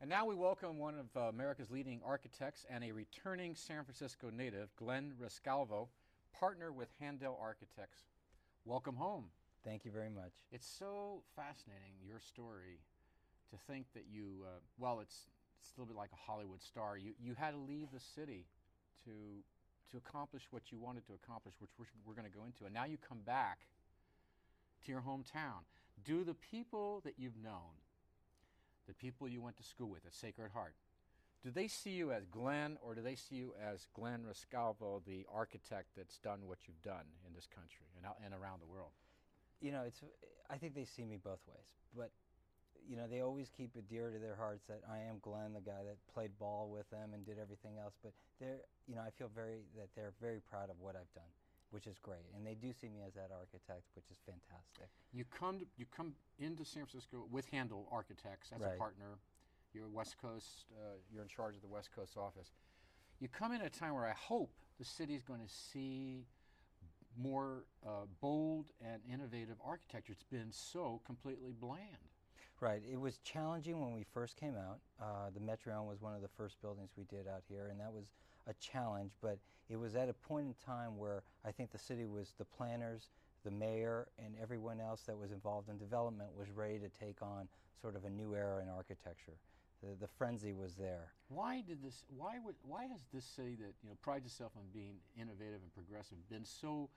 And now we welcome one of America's leading architects and a returning San Francisco native, Glenn Rescalvo, partner with Handel Architects. Welcome home. Thank you very much. It's so fascinating, your story, to think that you, well, it's a little bit like a Hollywood star. You had to leave the city to accomplish what you wanted to accomplish, which we're going to go into. And now you come back to your hometown. Do the people that you've known, the people you went to school with at Sacred Heart, do they see you as Glenn, or do they see you as Glenn Rescalvo, the architect that's done what you've done in this country and around the world? You know, I think they see me both ways, but you know, they always keep it dear to their hearts that I am Glenn, the guy that played ball with them and did everything else. But I feel that they're very proud of what I've done, which is great, and they do see me as that architect, which is fantastic. You come into San Francisco with Handel Architects as a partner. You're West Coast. You're in charge of the West Coast office. You come in at a time where I hope the city is going to see more bold and innovative architecture. It's been so completely bland. Right. It was challenging when we first came out. The Metreon was one of the first buildings we did out here, and that was a challenge, but it was at a point in time where I think the city was, the planners, the mayor, and everyone else that was involved in development was ready to take on sort of a new era in architecture. The frenzy was there. Why has this city that prides itself on being innovative and progressive been so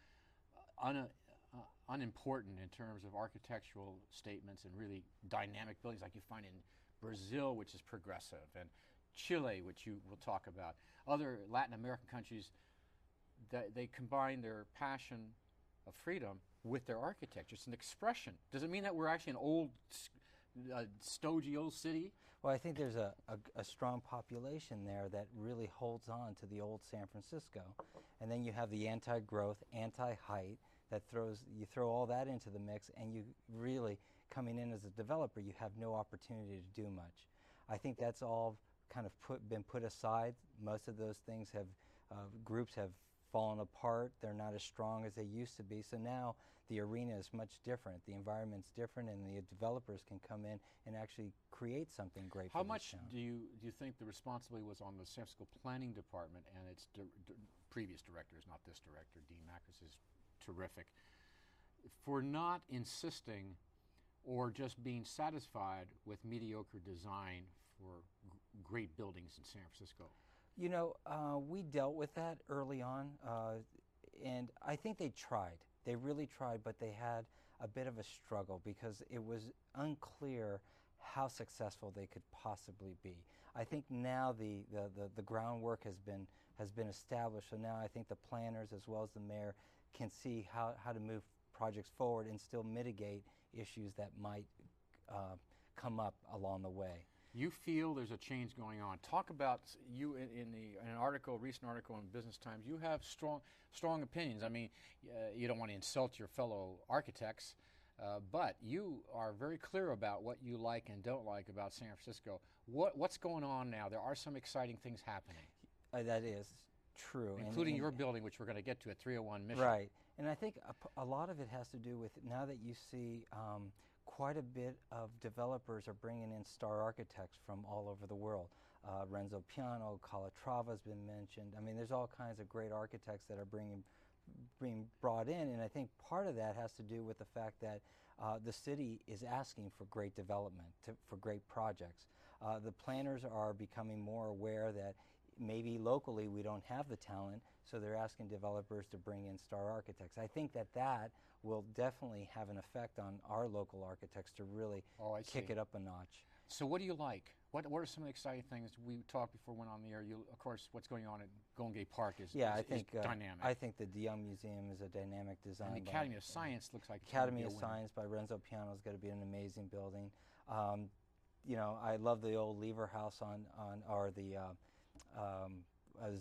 unimportant in terms of architectural statements and really dynamic buildings like you find in Brazil, which is progressive, and Chile, which you will talk about, other Latin American countries, that they combine their passion of freedom with their architecture. It's an expression. Does it mean that we're actually an old, stodgy old city? Well, I think there's a strong population there that really holds on to the old San Francisco. And then you have the anti-growth, anti-height, you throw all that into the mix, and you really, coming in as a developer, you have no opportunity to do much. I think that's all kind of been put aside. Most of those things groups have fallen apart. They're not as strong as they used to be. So now the arena is much different. The environment's different, and the developers can come in and actually create something great. How much do you think the responsibility was on the San Francisco Planning Department and its previous directors, not this director, Dean Macris is terrific, for not insisting or just being satisfied with mediocre design for great buildings in San Francisco? You know, we dealt with that early on, and I think they tried. They really tried, but they had a bit of a struggle because it was unclear how successful they could possibly be. I think now the groundwork has been established, so now I think the planners as well as the mayor can see how to move projects forward and still mitigate issues that might come up along the way. You feel there's a change going on. Talk about you in an article, recent article in Business Times. You have strong opinions. I mean, you don't want to insult your fellow architects, but you are very clear about what you like and don't like about San Francisco. What's going on now? There are some exciting things happening. That is true. Including your building, which we're going to get to at 301 Mission. Right. And I think a lot of it has to do with now that you see quite a bit of developers are bringing in star architects from all over the world. Renzo Piano, Calatrava has been mentioned. I mean, there's all kinds of great architects that are being brought in, and I think part of that has to do with the fact that the city is asking for great development, for great projects. The planners are becoming more aware that maybe locally we don't have the talent, so they're asking developers to bring in star architects. I think that will definitely have an effect on our local architects to really kick it up a notch. So what do you like? What are some of the exciting things? We talked before we went on the air. Of course, what's going on at Golden Gate Park is dynamic. I think the DeYoung Museum is a dynamic design. And the Academy of Science looks like Academy of Science by Renzo Piano is going to be an amazing building. You know, I love the old Lever House or the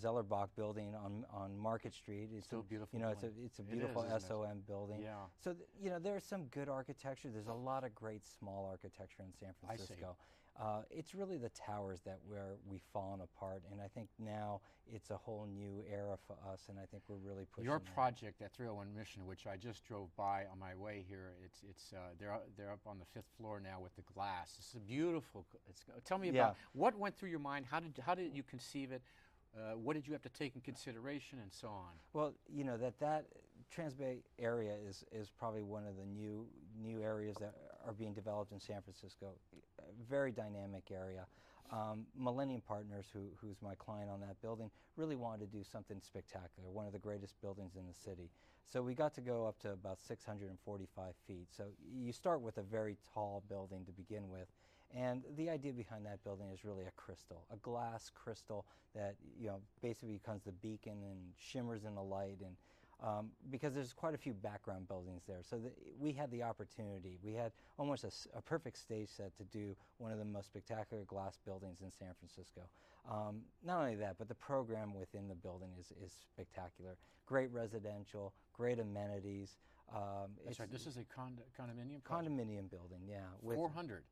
Zellerbach building on Market Street. It's so beautiful. You know, it's a beautiful SOM building. Yeah. So you know, there's some good architecture. There's a lot of great small architecture in San Francisco. It's really the towers that where we've fallen apart, and I think now it's a whole new era for us, and I think we're really pushing Your that. project at 301 Mission, which I just drove by on my way here, they're up on the 5th floor now with the glass. It's a beautiful. Tell me about what went through your mind. How did you conceive it? What did you have to take in consideration, and so on? Well, you know that Transbay area is probably one of the new areas that are being developed in San Francisco. A very dynamic area. Millennium Partners, who's my client on that building, really wanted to do something spectacular, one of the greatest buildings in the city. So we got to go up to about 645 feet. So you start with a very tall building to begin with. And the idea behind that building is really a crystal, a glass crystal that basically becomes the beacon and shimmers in the light, and because there's quite a few background buildings there. So we had the opportunity. We had almost a perfect stage set to do one of the most spectacular glass buildings in San Francisco. Not only that, but the program within the building is spectacular. Great residential, great amenities. That's right. This is a condominium? Condominium building, yeah. With 400.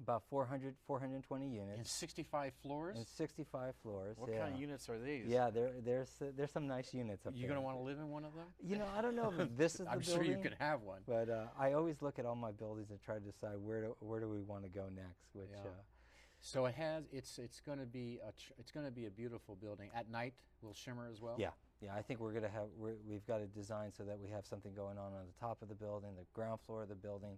About 420 units. And 65 floors? And 65 floors. What kind of units are these? Yeah, there's some nice units up there. You going to want to live in one of them? You know, I don't know if this is the I'm building. sure you could have one. But I always look at all my buildings and try to decide where do we want to go next. Which. Yeah. So it's going to be a beautiful building. At night, will shimmer as well. Yeah. I think we've got a design so that we have something going on the top of the building, the ground floor of the building.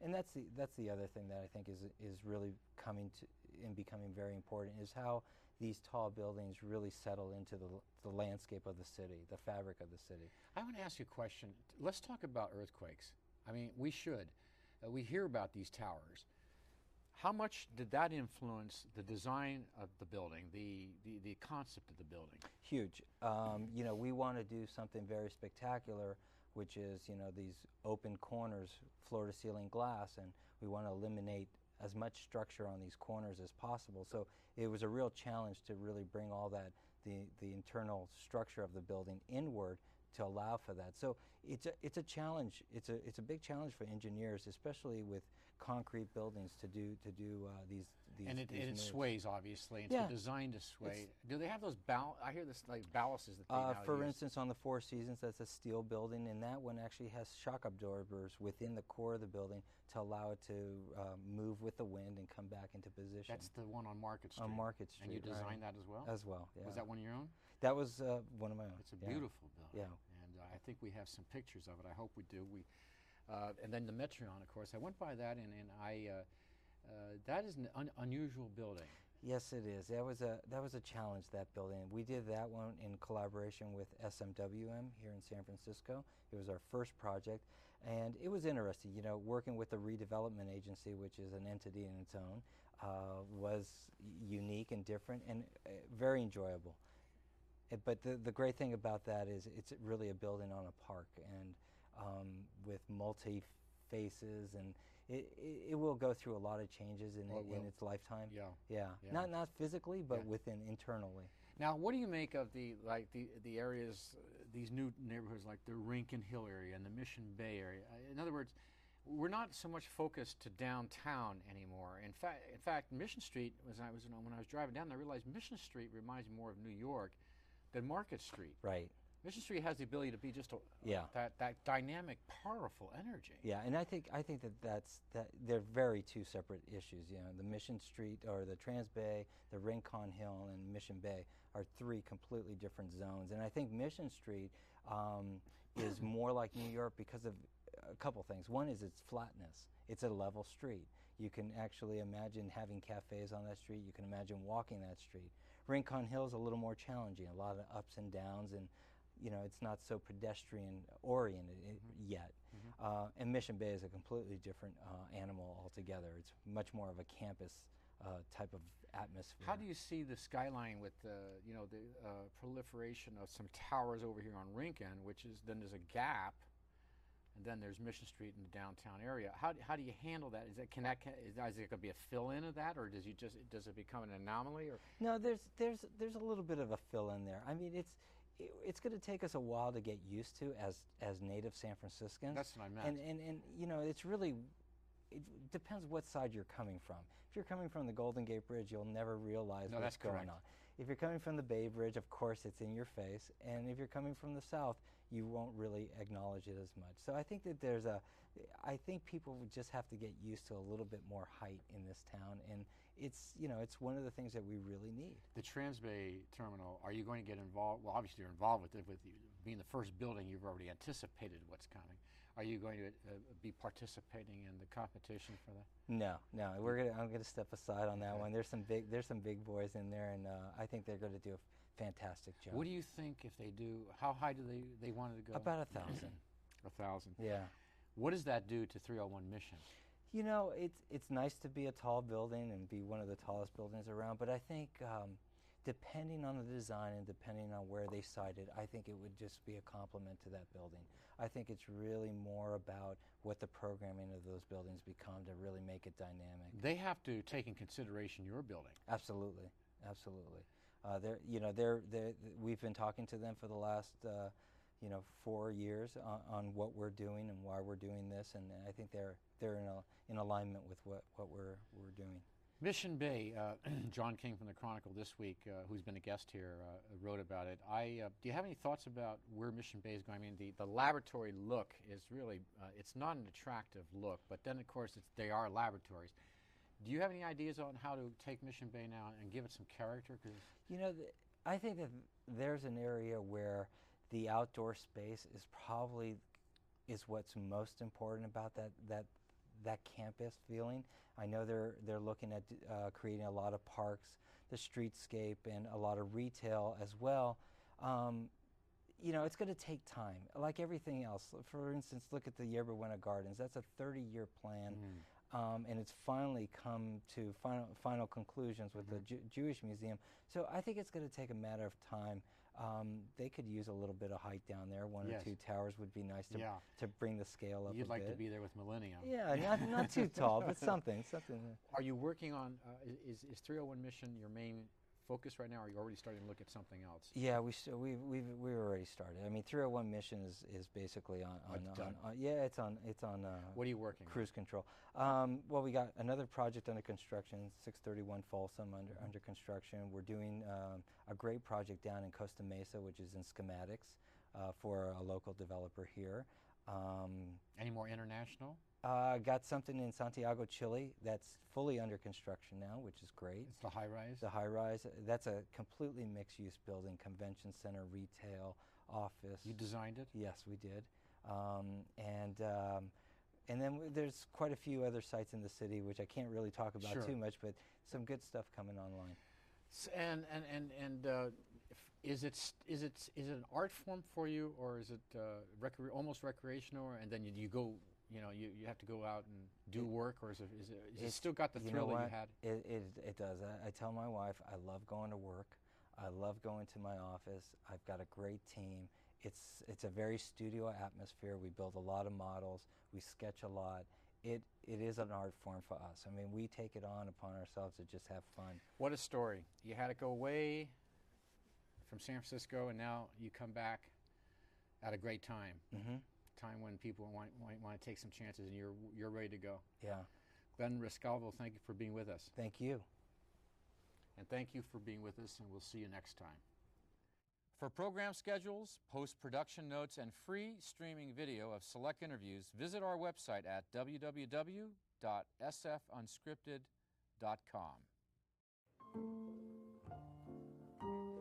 And that's the other thing that I think is really coming to and becoming very important, is how these tall buildings really settle into the landscape of the city, the fabric of the city. I want to ask you a question. Let's talk about earthquakes. I mean, we should. We hear about these towers. How much did that influence the design of the building, the concept of the building? Huge. We want to do something very spectacular, which is, these open corners, floor-to-ceiling glass, and we want to eliminate as much structure on these corners as possible. So it was a real challenge to really bring all that, the internal structure of the building inward to allow for that. So it's a challenge. It's a big challenge for engineers, especially with concrete buildings, to do these and it moves. sways, obviously. It's designed to sway. Do they have those I hear this like ballasts that they now for use. instance, on the Four Seasons, that's a steel building, and that one actually has shock absorbers within the core of the building to allow it to move with the wind and come back into position. That's the one on Market Street. On Market Street. And you designed that as well? As well, yeah. Was that one of your own? That was one of my own. It's a beautiful building. Yeah. And I think we have some pictures of it. I hope we do. And then the Metreon, of course. I went by that, and that is an unusual building. Yes, it is. That was a challenge, that building. We did that one in collaboration with SMWM here in San Francisco. It was our first project, and it was interesting. Working with the redevelopment agency, which is an entity in its own, was unique and different and very enjoyable. But the great thing about that is it's really a building on a park, and with multi-faces, and it will go through a lot of changes in its lifetime. Yeah. Not physically, but within internally. Now, what do you make of the areas, these new neighborhoods like the Rincon Hill area and the Mission Bay area? In other words, we're not so much focused to downtown anymore. In fact, Mission Street, when I was driving down, I realized Mission Street reminds me more of New York than Market Street. Right. Mission Street has the ability to be just that dynamic, powerful energy. Yeah, and I think that they're very two separate issues. The Mission Street or the Transbay, the Rincon Hill, and Mission Bay are three completely different zones. And I think Mission Street is more like New York because of a couple things. One is its flatness. It's a level street. You can actually imagine having cafes on that street. You can imagine walking that street. Rincon Hill is a little more challenging, a lot of ups and downs, and it's not so pedestrian-oriented yet. And Mission Bay is a completely different animal altogether. It's much more of a campus type of atmosphere. How do you see the skyline with the proliferation of some towers over here on Rincon, which is then there's a gap, and then there's Mission Street in the downtown area? How do you handle that? Is it going to be a fill-in of that, or does it become an anomaly? Or no, there's a little bit of a fill-in there. I mean, it's going to take us a while to get used to as native San Franciscans. That's what I meant. And it's really it depends what side you're coming from. If you're coming from the Golden Gate Bridge, you'll never realize what's going on. If you're coming from the Bay Bridge, of course, it's in your face. And if you're coming from the south, you won't really acknowledge it as much. So I think that I think people would just have to get used to a little bit more height in this town. And it's one of the things that we really need. The Transbay Terminal, are you going to get involved? Well, obviously you're involved with it. With you being the first building, you've already anticipated what's coming. Are you going to be participating in the competition for that? No. I'm going to step aside on that one. There's some big boys in there, and I think they're going to do a fantastic job. What do you think if they do? How high do they want it to go? About 1,000. 1,000. Yeah. What does that do to 301 Mission? You know, it's nice to be a tall building and be one of the tallest buildings around, but I think depending on the design and depending on where they site it, I think it would just be a compliment to that building. I think it's really more about what the programming of those buildings become to really make it dynamic. They have to take in consideration your building. Absolutely. We've been talking to them for the last 4 years on what we're doing and why we're doing this, and I think they're in alignment with what we're doing. Mission Bay, John King from the Chronicle this week, who's been a guest here, wrote about it. Do you have any thoughts about where Mission Bay is going? I mean, the laboratory look is really, it's not an attractive look, but then of course they are laboratories. Do you have any ideas on how to take Mission Bay now and give it some character? I think that there's an area where the outdoor space is what's most important about that campus feeling. I know they're looking at creating a lot of parks, the streetscape, and a lot of retail as well. It's going to take time, like everything else. For instance, look at the Yerba Buena Gardens. That's a 30-year plan, and it's finally come to final conclusions with the Jewish Museum. So I think it's going to take a matter of time. They could use a little bit of height down there. One or two towers would be nice to bring the scale up. You'd a like bit. to be there with Millennium. Yeah, not too tall, but something. Are you working on, is 301 Mission your main focus right now, or are you already starting to look at something else? Yeah, we've already started. I mean, 301 Mission is basically on it's on what are you working cruise control. Well, we got another project under construction, 631 Folsom under construction. We're doing a great project down in Costa Mesa, which is in schematics for a local developer here. Any more international? Got something in Santiago, Chile that's fully under construction now, which is great. It's the high-rise? The high-rise. That's a completely mixed-use building, convention center, retail, office. You designed it? Yes, we did. And then there's quite a few other sites in the city, which I can't really talk about too much, but some good stuff coming online. Is it an art form for you, or is it almost recreational, and then you go? You have to go out and do work, or is it still got the thrill that you had? It does. I tell my wife I love going to work. I love going to my office. I've got a great team. It's a very studio atmosphere. We build a lot of models. We sketch a lot. It is an art form for us. I mean, we take it upon ourselves to just have fun. What a story. You had to go away from San Francisco, and now you come back at a great time. Time when people want to take some chances, and you're ready to go. Yeah. Glenn Rescalvo, thank you for being with us. Thank you. And thank you for being with us, and we'll see you next time. For program schedules, post-production notes, and free streaming video of select interviews, visit our website at www.sfunscripted.com.